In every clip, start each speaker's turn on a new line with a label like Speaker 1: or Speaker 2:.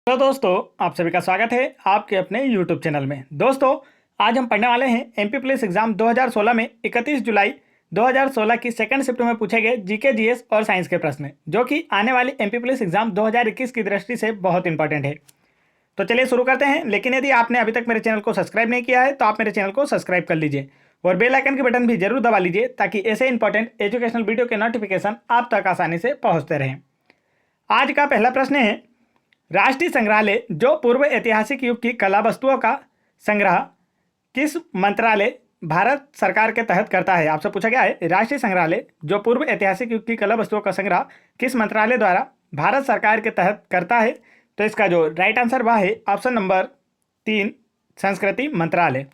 Speaker 1: तो दोस्तों, आप सभी का स्वागत है आपके अपने YouTube चैनल में। दोस्तों, आज हम पढ़ने वाले हैं एमपी पुलिस एग्जाम 2016 में 31 जुलाई 2016 की सेकंड शिफ्ट में पूछे गए जीके, जीएस और साइंस के प्रश्न, जो कि आने वाली एमपी पुलिस एग्जाम 2021 की दृष्टि से बहुत इंपॉर्टेंट है। तो चलिए शुरू करते हैं। लेकिन यदि आपने अभी तक मेरे चैनल को सब्सक्राइब नहीं किया है तो आप मेरे चैनल को सब्सक्राइब कर लीजिए और बेल आइकन के बटन भी जरूर दबा लीजिए, ताकि ऐसे इंपॉर्टेंट एजुकेशनल वीडियो के नोटिफिकेशन आप तक आसानी से पहुँचते रहें। आज का पहला प्रश्न है, राष्ट्रीय संग्रहालय जो पूर्व ऐतिहासिक युग की कला वस्तुओं का संग्रह किस मंत्रालय भारत सरकार के तहत करता है। आपसे पूछा गया है, राष्ट्रीय संग्रहालय जो पूर्व ऐतिहासिक युग की कला वस्तुओं का संग्रह किस मंत्रालय द्वारा भारत सरकार के तहत करता है। तो इसका जो राइट आंसर वह है ऑप्शन नंबर 3, संस्कृति मंत्रालय।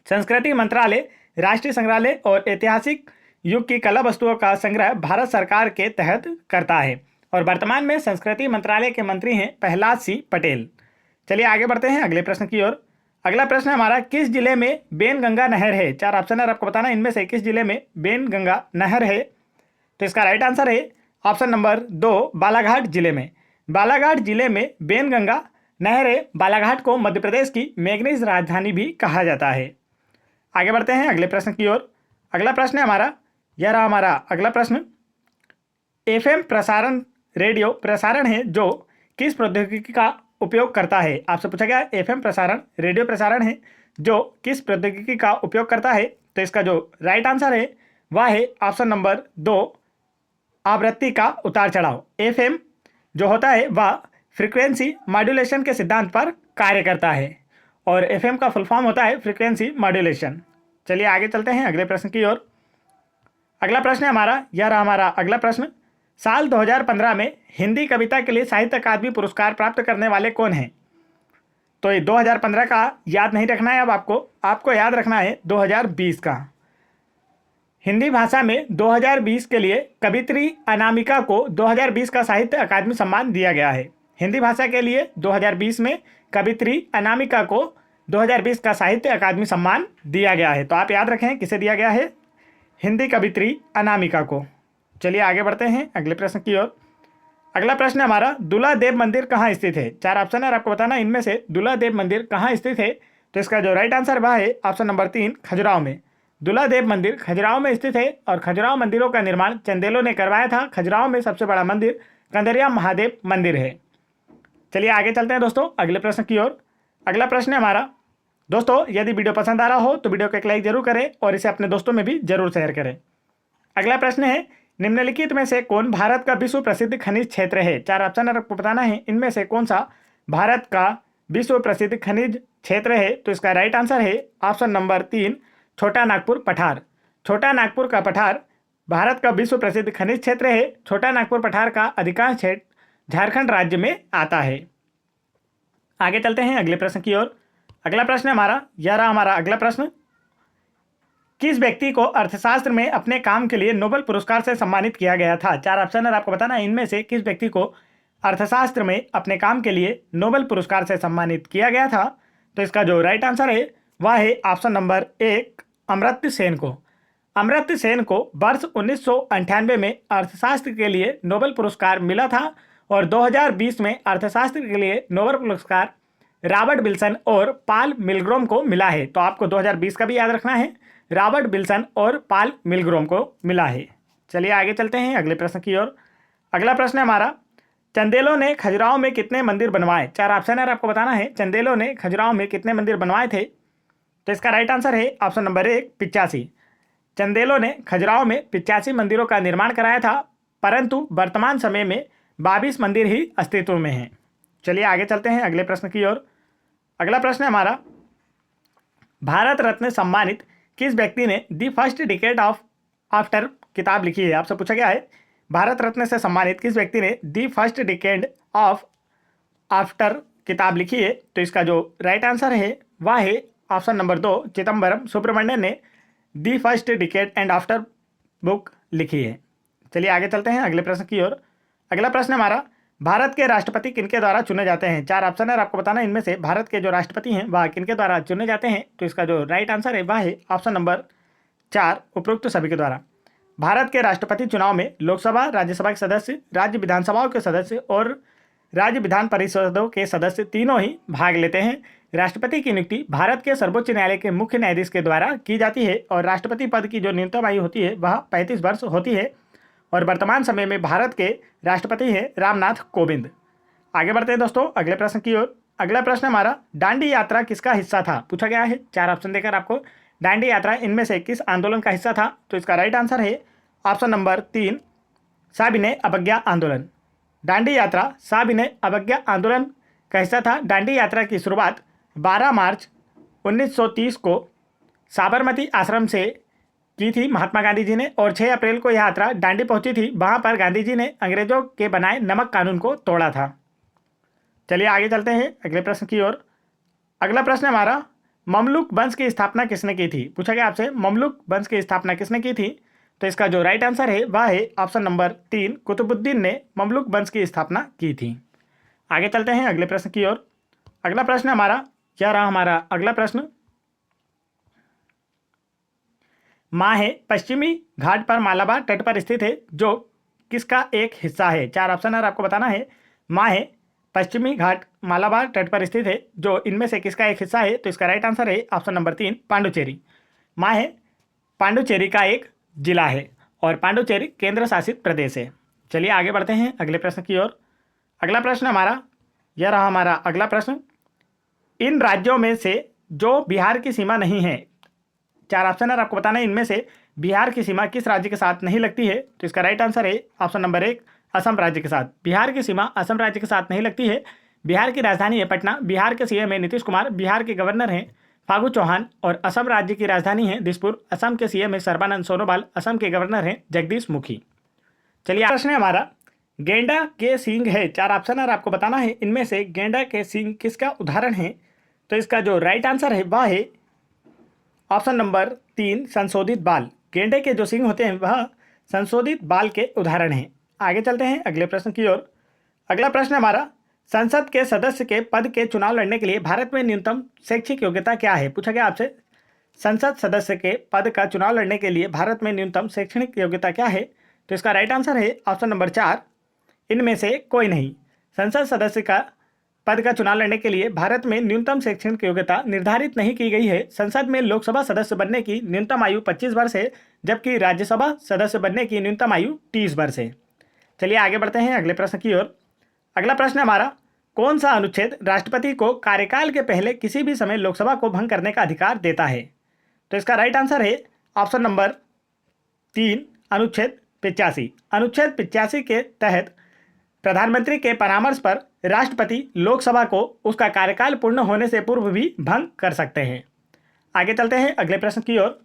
Speaker 1: संस्कृति मंत्रालय राष्ट्रीय संग्रहालय और ऐतिहासिक युग की कला वस्तुओं का संग्रह भारत सरकार के तहत करता है और वर्तमान में संस्कृति मंत्रालय के मंत्री हैं प्रहलाद सिंह पटेल। चलिए आगे बढ़ते हैं अगले प्रश्न की ओर। अगला प्रश्न हमारा, किस जिले में बेनगंगा नहर है। 4 ऑप्शन है, आपको बताना इनमें से किस जिले में बेनगंगा नहर है। तो इसका राइट आंसर है ऑप्शन नंबर 2, बालाघाट जिले में। बालाघाट जिले में बेनगंगा नहर है। बालाघाट को मध्य प्रदेश की मैग्नीज राजधानी भी कहा जाता है। आगे बढ़ते हैं अगले प्रश्न की ओर। अगला प्रश्न है हमारा, यह रहा हमारा अगला प्रश्न, एफएम प्रसारण रेडियो प्रसारण है जो किस प्रौद्योगिकी का उपयोग करता है। आपसे पूछा गया एफएम प्रसारण रेडियो प्रसारण है जो किस प्रौद्योगिकी का उपयोग करता है। तो इसका जो राइट आंसर है वह है ऑप्शन नंबर 2, आवृत्ति का उतार चढ़ाव। एफएम जो होता है वह फ्रीक्वेंसी मॉड्यूलेशन के सिद्धांत पर कार्य करता है और एफएम का फुल फॉर्म होता है फ्रीक्वेंसी मॉड्यूलेशन। चलिए आगे चलते हैं अगले प्रश्न की ओर। अगला प्रश्न है हमारा, यह रहा हमारा अगला प्रश्न, साल 2015 में हिंदी कविता के लिए साहित्य अकादमी पुरस्कार प्राप्त करने वाले कौन हैं। तो ये 2015 का याद नहीं रखना है, अब आपको याद रखना है 2020 का। हिंदी भाषा में 2020 के लिए कवित्री अनामिका को 2020 का साहित्य अकादमी सम्मान दिया गया है। हिंदी भाषा के लिए 2020 में कवित्री अनामिका को 2020 का साहित्य अकादमी सम्मान दिया गया है। तो आप याद रखें किसे दिया गया है, हिंदी कवित्री अनामिका को। चलिए आगे बढ़ते हैं अगले प्रश्न की ओर। अगला प्रश्न हमारा, दूल्हा देव मंदिर कहाँ स्थित है। 4 ऑप्शन है, आपको बताना इनमें से दूल्हा देव मंदिर कहाँ स्थित है। तो इसका जो राइट आंसर वह है ऑप्शन नंबर 3, खजुराहो में। दूल्हा देव मंदिर खजुराहो में स्थित है और खजुराहो मंदिरों का निर्माण चंदेलों ने करवाया था। खजुराहो में सबसे बड़ा मंदिर कंदरिया महादेव मंदिर है। चलिए आगे चलते हैं दोस्तों अगले प्रश्न की ओर। अगला प्रश्न है हमारा, दोस्तों यदि वीडियो पसंद आ रहा हो तो वीडियो को एक लाइक जरूर करें और इसे अपने दोस्तों में भी जरूर शेयर करें। अगला प्रश्न है, निम्नलिखित में से कौन भारत का विश्व प्रसिद्ध खनिज क्षेत्र है। 4 ऑप्शन आपको बताना है इनमें से कौन सा भारत का विश्व प्रसिद्ध खनिज क्षेत्र है। तो इसका राइट आंसर है ऑप्शन नंबर 3, छोटा नागपुर पठार। छोटा नागपुर का पठार भारत का विश्व प्रसिद्ध खनिज क्षेत्र है। छोटा नागपुर पठार का अधिकांश क्षेत्र झारखंड राज्य में आता है। आगे चलते हैं अगले प्रश्न की ओर। अगला प्रश्न हमारा, यह रहा हमारा अगला प्रश्न, किस व्यक्ति को अर्थशास्त्र में अपने काम के लिए नोबेल पुरस्कार से सम्मानित किया गया था। 4 ऑप्शन है, आपको बताना इनमें से किस व्यक्ति को अर्थशास्त्र में अपने काम के लिए नोबेल पुरस्कार से सम्मानित किया गया था। तो इसका जो राइट आंसर है वह है ऑप्शन नंबर 1, अमर्त्य सेन को। अमर्त्य सेन को वर्ष 1998 में अर्थशास्त्र के लिए नोबेल पुरस्कार मिला था और 2020 में अर्थशास्त्र के लिए नोबेल पुरस्कार रॉबर्ट विल्सन और पॉल मिलग्रोम को मिला है। तो आपको 2020 का भी याद रखना है, रॉबर्ट विल्सन और पॉल मिलग्रोम को मिला है। चलिए आगे चलते हैं अगले प्रश्न की ओर। अगला प्रश्न है हमारा, चंदेलों ने खजुराहो में कितने मंदिर बनवाए। 4 ऑप्शन है, आपको बताना है चंदेलों ने खजुराहो में कितने मंदिर बनवाए थे। तो इसका राइट आंसर है ऑप्शन नंबर 1, 85। चंदेलों ने खजुराहो में 85 मंदिरों का निर्माण कराया था, परंतु वर्तमान समय में 22 मंदिर ही अस्तित्व में हैं। चलिए आगे चलते हैं अगले प्रश्न की ओर। अगला प्रश्न है हमारा, भारत रत्न सम्मानित किस व्यक्ति ने the first decade of after किताब लिखी है। आपसे पूछा गया है, भारत रत्न से सम्मानित किस व्यक्ति ने the first decade of after किताब लिखी है। तो इसका जो राइट आंसर है वह है ऑप्शन नंबर 2, चिदम्बरम सुब्रमण्यन ने the first decade and after book लिखी है। चलिए आगे चलते हैं अगले प्रश्न की ओर। अगला प्रश्न हमारा, भारत के राष्ट्रपति किनके द्वारा चुने जाते हैं। 4 ऑप्शन है, आपको बताना इनमें से भारत के जो राष्ट्रपति हैं वह किनके द्वारा चुने जाते हैं। तो इसका जो राइट आंसर है वह है ऑप्शन नंबर 4, उपरोक्त सभी के द्वारा। भारत के राष्ट्रपति चुनाव में लोकसभा, राज्यसभा के सदस्य, राज्य विधानसभाओं के सदस्य और राज्य विधान परिषदों के सदस्य तीनों ही भाग लेते हैं। राष्ट्रपति की नियुक्ति भारत के सर्वोच्च न्यायालय के मुख्य न्यायाधीश के द्वारा की जाती है और राष्ट्रपति पद की जो न्यूनतम आयु होती है वह 35 वर्ष होती है और वर्तमान समय में भारत के राष्ट्रपति हैं रामनाथ कोविंद। आगे बढ़ते हैं दोस्तों अगले प्रश्न की ओर। अगला प्रश्न हमारा, दांडी यात्रा किसका हिस्सा था? पूछा गया है 4 ऑप्शन देकर आपको, दांडी यात्रा इनमें से किस आंदोलन का हिस्सा था? तो इसका राइट आंसर है ऑप्शन नंबर 3, साविनय अवज्ञा आंदोलन। दांडी यात्रा साविनय अवज्ञा आंदोलन का हिस्सा था। दांडी यात्रा की शुरुआत 12 मार्च 1930 को साबरमती आश्रम से की थी महात्मा गांधी जी ने और 6 अप्रैल को यह यात्रा दांडी पहुंची थी। वहां पर गांधी जी ने अंग्रेजों के बनाए नमक कानून को तोड़ा था। चलिए आगे चलते हैं अगले प्रश्न की ओर। अगला प्रश्न हमारा, ममलुक वंश की स्थापना किसने की थी? पूछा गया आपसे ममलुक वंश की स्थापना किसने की थी? तो इसका जो राइट आंसर है वह है ऑप्शन नंबर 3, कुतुबुद्दीन ने ममलुक वंश की स्थापना की थी। आगे चलते हैं अगले प्रश्न की ओर। अगला प्रश्न हमारा, क्या रहा हमारा अगला प्रश्न, माहे पश्चिमी घाट पर मालाबार तट पर स्थित है जो किसका एक हिस्सा है? 4 ऑप्शन है आपको बताना है। माहे पश्चिमी घाट मालाबार तट पर स्थित है जो इनमें से किसका एक हिस्सा है? तो इसका राइट आंसर है ऑप्शन नंबर 3, पांडुचेरी। माहे पांडुचेरी का एक जिला है और पांडुचेरी केंद्र शासित प्रदेश है। चलिए आगे बढ़ते हैं अगले प्रश्न की ओर। अगला प्रश्न हमारा, यह रहा हमारा अगला प्रश्न, इन राज्यों में से जो बिहार की सीमा नहीं है, 4 ऑप्शन है आपको बताना है, इनमें से बिहार की सीमा किस राज्य के साथ नहीं लगती है? तो इसका राइट आंसर है ऑप्शन नंबर 1, असम राज्य के साथ। बिहार की सीमा असम राज्य के साथ नहीं लगती है। बिहार की राजधानी है पटना। बिहार के सीएम है नीतीश कुमार। बिहार के गवर्नर हैं फागू चौहान और असम राज्य की राजधानी है दिसपुर। असम के सीएम है सर्बानंद सोनोवाल। असम के गवर्नर हैं जगदीश मुखी। चलिए प्रश्न है हमारा, गेंडा के सींग है, 4 ऑप्शन है आपको बताना है, इनमें से गेंडा के सींग किसका उदाहरण है? तो इसका जो राइट आंसर है वह है ऑप्शन नंबर 3, संशोधित बाल। गेंडे के जो सींग होते हैं वह संशोधित बाल के उदाहरण हैं। आगे चलते हैं अगले प्रश्न की ओर। अगला प्रश्न हमारा, संसद के सदस्य के पद के चुनाव लड़ने के लिए भारत में न्यूनतम शैक्षिक योग्यता क्या है? पूछा गया आपसे, संसद सदस्य के पद का चुनाव लड़ने के लिए भारत में न्यूनतम शैक्षणिक योग्यता क्या है? तो इसका राइट आंसर है ऑप्शन नंबर 4, इनमें से कोई नहीं। संसद सदस्य का पद का चुनाव लड़ने के लिए भारत में न्यूनतम शैक्षणिक योग्यता निर्धारित नहीं की गई है। संसद में लोकसभा सदस्य बनने की न्यूनतम आयु 25 वर्ष है जबकि राज्यसभा सदस्य बनने की न्यूनतम आयु 30 वर्ष है। चलिए आगे बढ़ते हैं अगले प्रश्न की ओर। अगला प्रश्न हमारा, कौन सा अनुच्छेद राष्ट्रपति को कार्यकाल के पहले किसी भी समय लोकसभा को भंग करने का अधिकार देता है? तो इसका राइट आंसर है ऑप्शन नंबर 3, अनुच्छेद 85। अनुच्छेद 85 के तहत प्रधानमंत्री के परामर्श पर राष्ट्रपति लोकसभा को उसका कार्यकाल पूर्ण होने से पूर्व भी भंग कर सकते हैं। आगे चलते हैं अगले प्रश्न की ओर।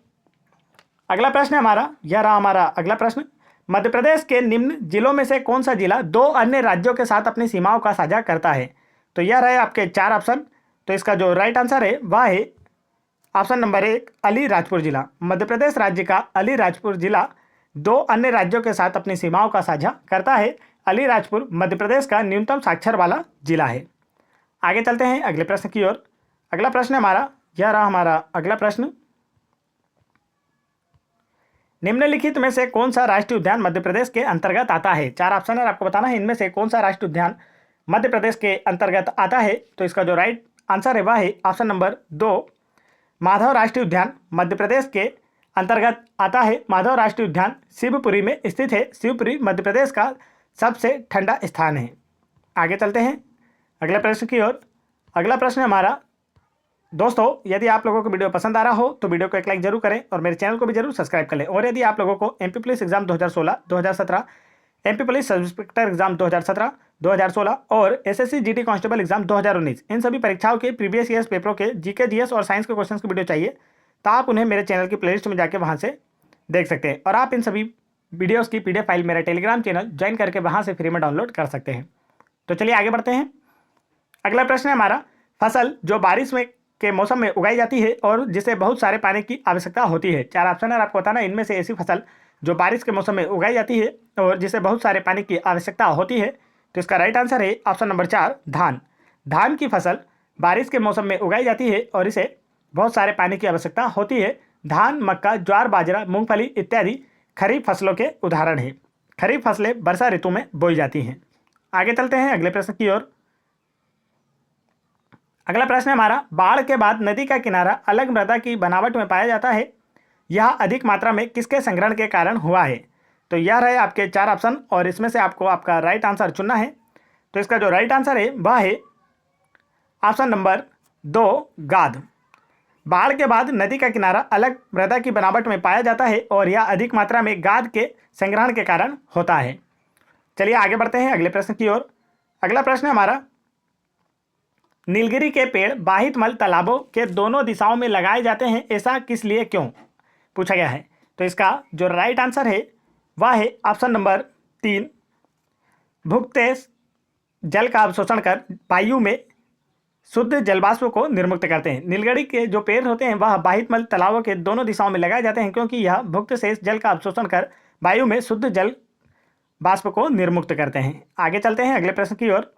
Speaker 1: अगला प्रश्न हमारा, यह रहा हमारा अगला प्रश्न, मध्य प्रदेश के निम्न जिलों में से कौन सा जिला 2 अन्य राज्यों के साथ अपनी सीमाओं का साझा करता है? तो यह रहे आपके 4 ऑप्शन। तो इसका जो राइट आंसर है वह है ऑप्शन नंबर 1, अलीराजपुर जिला। मध्य प्रदेश राज्य का अलीराजपुर जिला 2 अन्य राज्यों के साथ अपनी सीमाओं का साझा करता है। अलीराजपुर मध्य प्रदेश का न्यूनतम साक्षर वाला जिला है। आगे चलते हैं अगले प्रश्न की ओर। अगला प्रश्न हमारा, यह रहा हमारा अगला प्रश्न, निम्नलिखित में से कौन सा राष्ट्रीय उद्यान मध्य प्रदेश के अंतर्गत आता है? 4 ऑप्शन है आपको बताना है, इनमें से कौन सा राष्ट्रीय उद्यान मध्य प्रदेश के अंतर्गत आता है? तो इसका जो राइट आंसर है वह है ऑप्शन नंबर 2, माधव राष्ट्रीय उद्यान मध्य प्रदेश के अंतर्गत आता है। माधव राष्ट्रीय उद्यान शिवपुरी में स्थित है। शिवपुरी मध्य प्रदेश का सबसे ठंडा स्थान है। आगे चलते हैं अगले प्रश्न की ओर। अगला प्रश्न हमारा, दोस्तों यदि आप लोगों को वीडियो पसंद आ रहा हो तो वीडियो को एक लाइक जरूर करें और मेरे चैनल को भी जरूर सब्सक्राइब कर लें। और यदि आप लोगों को MP police exam 2016, 2017, MP police sub inspector exam 2017, 2016 और एसएससी जीडी कांस्टेबल एग्जाम 2019 इन सभी परीक्षाओं के प्रीवियस ईयर्स पेपरों के जीके, जीएस और साइंस के क्वेश्चन की वीडियो चाहिए तो आप उन्हें मेरे चैनल की प्लेलिस्ट में जाकर वहाँ से देख सकते हैं। और आप इन सभी वीडियोज़ की PDF फाइल मेरा टेलीग्राम चैनल ज्वाइन करके वहाँ से फ्री में डाउनलोड कर सकते हैं। तो चलिए आगे बढ़ते हैं। अगला प्रश्न है हमारा, फसल जो बारिश में के मौसम में उगाई जाती है और जिसे बहुत सारे पानी की आवश्यकता होती है। 4 ऑप्शन है आपको बताना, इनमें से ऐसी फसल जो बारिश के मौसम में उगाई जाती है और जिसे बहुत सारे पानी की आवश्यकता होती है। तो इसका राइट आंसर है ऑप्शन नंबर 4, धान। धान की फसल बारिश के मौसम में उगाई जाती है और इसे बहुत सारे पानी की आवश्यकता होती है। धान, मक्का, ज्वार, बाजरा, मूंगफली इत्यादि खरीफ फसलों के उदाहरण हैं। खरीफ फसलें वर्षा ऋतु में बोई जाती हैं। आगे चलते हैं अगले प्रश्न की ओर। अगला प्रश्न है हमारा, बाढ़ के बाद नदी का किनारा अलग मृदा की बनावट में पाया जाता है, यह अधिक मात्रा में किसके संग्रहण के कारण हुआ है? तो यह रहे आपके 4 ऑप्शन और इसमें से आपको आपका राइट आंसर चुनना है। तो इसका जो राइट आंसर है वह है ऑप्शन नंबर 2 गाद। बाढ़ के बाद नदी का किनारा अलग मृदा की बनावट में पाया जाता है और यह अधिक मात्रा में गाद के संग्रहण के कारण होता है। चलिए आगे बढ़ते हैं अगले प्रश्न की ओर। अगला प्रश्न है हमारा, नीलगिरी के पेड़ बाहितमल तालाबों के दोनों दिशाओं में लगाए जाते हैं, ऐसा किस लिए क्यों? पूछा गया है। तो इसका जो राइट आंसर है वह है ऑप्शन नंबर 3 भूगतेश जल का अवशोषण कर वायु में शुद्ध जलवाष्प को निर्मुक्त करते हैं। नीलगिरी के जो पेड़ होते हैं वह बाहितमल तालाबों के दोनों दिशाओं में लगाए जाते हैं क्योंकि यह भूगतेश जल का अवशोषण कर वायु में शुद्ध जल वाष्प को निर्मुक्त करते हैं। आगे चलते हैं अगले प्रश्न की ओर।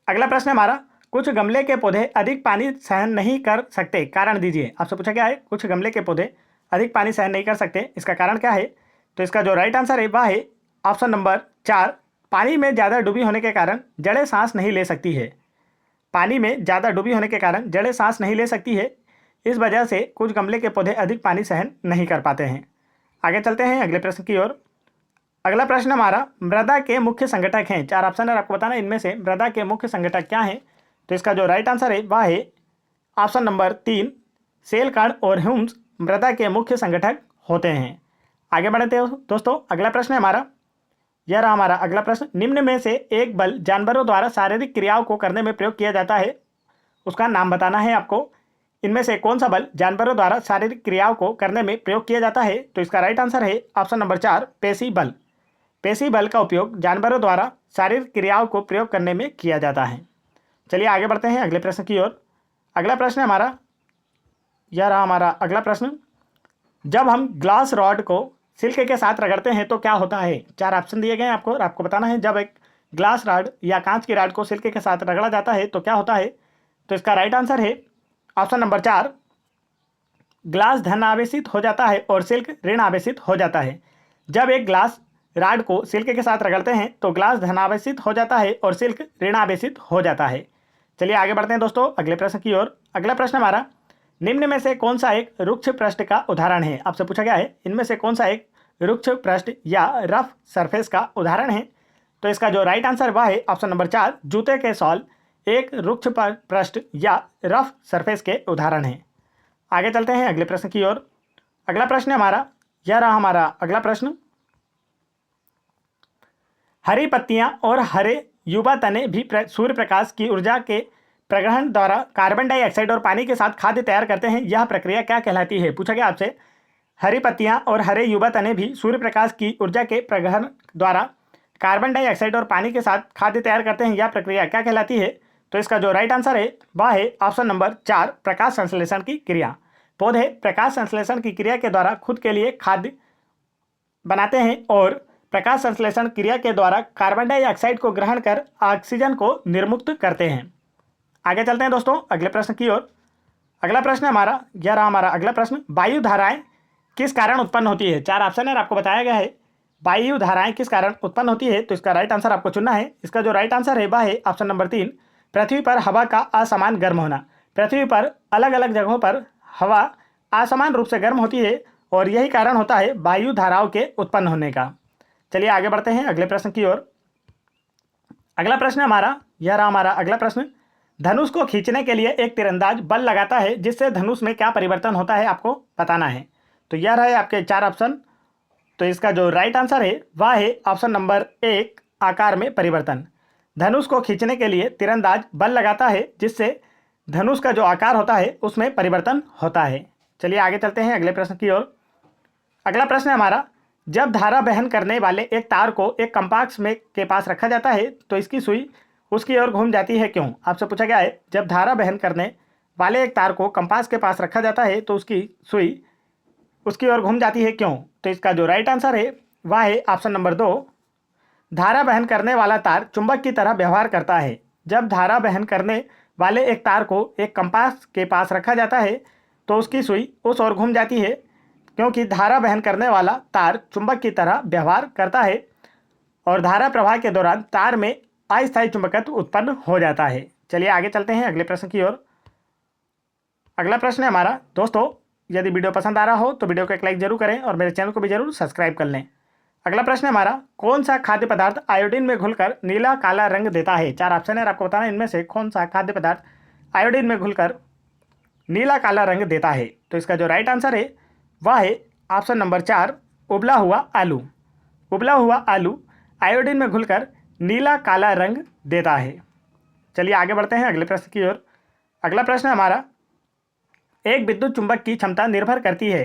Speaker 1: अगला प्रश्न है हमारा, कुछ गमले के पौधे अधिक पानी सहन नहीं कर सकते, कारण दीजिए। आपसे पूछा गया है कुछ गमले के पौधे अधिक पानी सहन नहीं कर सकते, इसका कारण क्या है? तो इसका जो राइट आंसर है वह है ऑप्शन नंबर 4 पानी में ज़्यादा डूबी होने के कारण जड़ें सांस नहीं ले सकती है। पानी में ज़्यादा डूबी होने के कारण जड़ें सांस नहीं ले सकती है, इस वजह से कुछ गमले के पौधे अधिक पानी सहन नहीं कर पाते हैं। आगे चलते हैं अगले प्रश्न की ओर। अगला प्रश्न हमारा, मृदा के मुख्य संगठक हैं। 4 ऑप्शन है, आपको बताना इनमें से मृदा के मुख्य संगठक क्या हैं। तो इसका जो राइट आंसर है वह है ऑप्शन नंबर 3 सेल कण और ह्यूम्स मृदा के मुख्य संगठक होते हैं। आगे बढ़ते हो दोस्तों। अगला प्रश्न है हमारा, यह रहा हमारा अगला प्रश्न, निम्न में से एक बल जानवरों द्वारा शारीरिक क्रियाओं को करने में प्रयोग किया जाता है, उसका नाम बताना है आपको। इनमें से कौन सा बल जानवरों द्वारा शारीरिक क्रियाओं को करने में प्रयोग किया जाता है? तो इसका राइट आंसर है ऑप्शन नंबर 4 पेशी बल। पेशी बल का उपयोग जानवरों द्वारा शारीरिक क्रियाओं को प्रयोग करने में किया जाता है। चलिए आगे बढ़ते हैं अगले प्रश्न की ओर। अगला प्रश्न है हमारा, यह रहा हमारा अगला प्रश्न, जब हम ग्लास रॉड को सिल्क के साथ रगड़ते हैं तो क्या होता है? 4 ऑप्शन दिए गए हैं आपको और आपको बताना है जब एक ग्लास रॉड या कांच की रॉड को सिल्क के साथ रगड़ा जाता है तो क्या होता है? तो इसका राइट आंसर है ऑप्शन नंबर 4 ग्लास धन आवेशित हो जाता है और सिल्क ऋण आवेशित हो जाता है। जब एक ग्लास रॉड को सिल्क के साथ रगड़ते हैं तो ग्लास धनावेशित हो जाता है और सिल्क ऋणावेशित हो जाता है। चलिए आगे बढ़ते हैं दोस्तों अगले प्रश्न की ओर। अगला प्रश्न हमारा, निम्न में से कौन सा एक रुक्ष पृष्ठ का उदाहरण है? आपसे पूछा गया है इनमें से कौन सा एक रुक्ष पृष्ठ या रफ सरफेस का उदाहरण है? तो इसका जो राइट आंसर वह है ऑप्शन नंबर 4 जूते के सॉल एक रुक्ष पृष्ठ या रफ सरफेस के उदाहरण है। आगे चलते हैं अगले प्रश्न की ओर। अगला प्रश्न हमारा, यह रहा हमारा अगला प्रश्न, हरी पत्तियां और हरे युवा तने भी सूर्य प्रकाश की ऊर्जा के प्रग्रहण द्वारा कार्बन डाइऑक्साइड और पानी के साथ खाद्य तैयार करते हैं, यह प्रक्रिया क्या कहलाती है? पूछा गया आपसे, हरी पत्तियां और हरे युवा तने भी सूर्य प्रकाश की ऊर्जा के प्रग्रहण द्वारा कार्बन डाइऑक्साइड और पानी के साथ खाद्य तैयार करते हैं, यह प्रक्रिया क्या कहलाती है? तो इसका जो राइट आंसर है वह है ऑप्शन नंबर 4 प्रकाश संश्लेषण की क्रिया। पौधे प्रकाश संश्लेषण की क्रिया के द्वारा खुद के लिए खाद्य बनाते हैं और प्रकाश संश्लेषण क्रिया के द्वारा कार्बन डाइऑक्साइड को ग्रहण कर ऑक्सीजन को निर्मुक्त करते हैं। आगे चलते हैं दोस्तों अगले प्रश्न की ओर। अगला प्रश्न हमारा, यह रहा हमारा अगला प्रश्न, वायु धाराएं किस कारण उत्पन्न होती है? 4 ऑप्शन है, आपको बताया गया है वायु धाराएं किस कारण उत्पन्न होती है। तो इसका राइट आंसर आपको चुनना है। इसका जो राइट आंसर है वह है ऑप्शन नंबर 3 पृथ्वी पर हवा का असमान गर्म होना। पृथ्वी पर अलग अलग जगहों पर हवा असमान रूप से गर्म होती है और यही कारण होता है वायु धाराओं के उत्पन्न होने का। चलिए आगे बढ़ते हैं अगले प्रश्न की ओर। अगला प्रश्न हमारा, यह रहा हमारा अगला प्रश्न, धनुष को खींचने के लिए एक तीरंदाज बल लगाता है जिससे धनुष में क्या परिवर्तन होता है, आपको बताना है। तो यह रहे आपके 4 ऑप्शन। तो इसका जो राइट आंसर है वह है ऑप्शन नंबर 1 आकार में परिवर्तन। धनुष को खींचने के लिए तीरंदाज बल लगाता है जिससे धनुष का जो आकार होता है उसमें परिवर्तन होता है। चलिए आगे चलते हैं अगले प्रश्न की ओर। अगला प्रश्न है हमारा, जब धारा वहन करने वाले एक तार को एक कंपास में के पास रखा जाता है तो इसकी सुई उसकी ओर घूम जाती है, क्यों? आपसे पूछा गया है जब धारा वहन करने वाले एक तार को कंपास के पास रखा जाता है तो उसकी सुई उसकी ओर घूम जाती है, क्यों? तो इसका जो राइट आंसर है वह है ऑप्शन नंबर 2 धारा वहन करने वाला तार चुंबक की तरह व्यवहार करता है। जब धारा वहन करने वाले एक तार को एक कंपास के पास रखा जाता है तो उसकी सुई उस ओर घूम जाती है क्योंकि धारा वहन करने वाला तार चुंबक की तरह व्यवहार करता है और धारा प्रवाह के दौरान तार में अस्थायी चुंबकत्व उत्पन्न हो जाता है। चलिए आगे चलते हैं अगले प्रश्न की ओर। अगला प्रश्न है हमारा दोस्तों, यदि वीडियो पसंद आ रहा हो तो वीडियो को एक लाइक जरूर करें और मेरे चैनल को भी जरूर सब्सक्राइब कर लें। अगला प्रश्न है हमारा, कौन सा खाद्य पदार्थ आयोडीन में घुलकर नीला काला रंग देता है? 4 ऑप्शन है, आपको बताना इनमें से कौन सा खाद्य पदार्थ आयोडीन में घुलकर नीला काला रंग देता है। तो इसका जो राइट आंसर है वह है ऑप्शन नंबर 4, उबला हुआ आलू। उबला हुआ आलू आयोडीन में घुलकर नीला काला रंग देता है। चलिए आगे बढ़ते हैं अगले प्रश्न की ओर। अगला प्रश्न है हमारा, एक विद्युत चुंबक की क्षमता निर्भर करती है।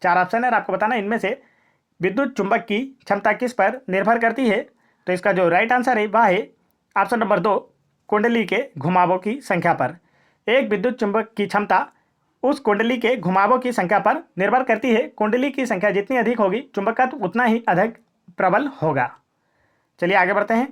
Speaker 1: 4 ऑप्शन है, आपको बताना इनमें से विद्युत चुंबक की क्षमता किस पर निर्भर करती है। तो इसका जो राइट आंसर है वह है ऑप्शन नंबर 2, कुंडली के घुमावों की संख्या पर। एक विद्युत चुंबक की क्षमता उस कुंडली के घुमावों की संख्या पर निर्भर करती है। कुंडली की संख्या जितनी अधिक होगी चुंबकत्व उतना ही अधिक प्रबल होगा। चलिए आगे बढ़ते हैं।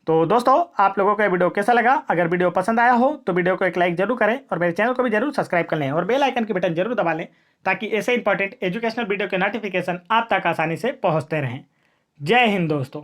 Speaker 1: तो दोस्तों, आप लोगों को यह वीडियो कैसा लगा? अगर वीडियो पसंद आया हो तो वीडियो को एक लाइक जरूर करें और मेरे चैनल को भी जरूर सब्सक्राइब कर लें और बेल आइकन की बटन जरूर दबा लें ताकि ऐसे इंपॉर्टेंट एजुकेशनल वीडियो के नोटिफिकेशन आप तक आसानी से पहुंचते रहें। जय हिंद दोस्तों।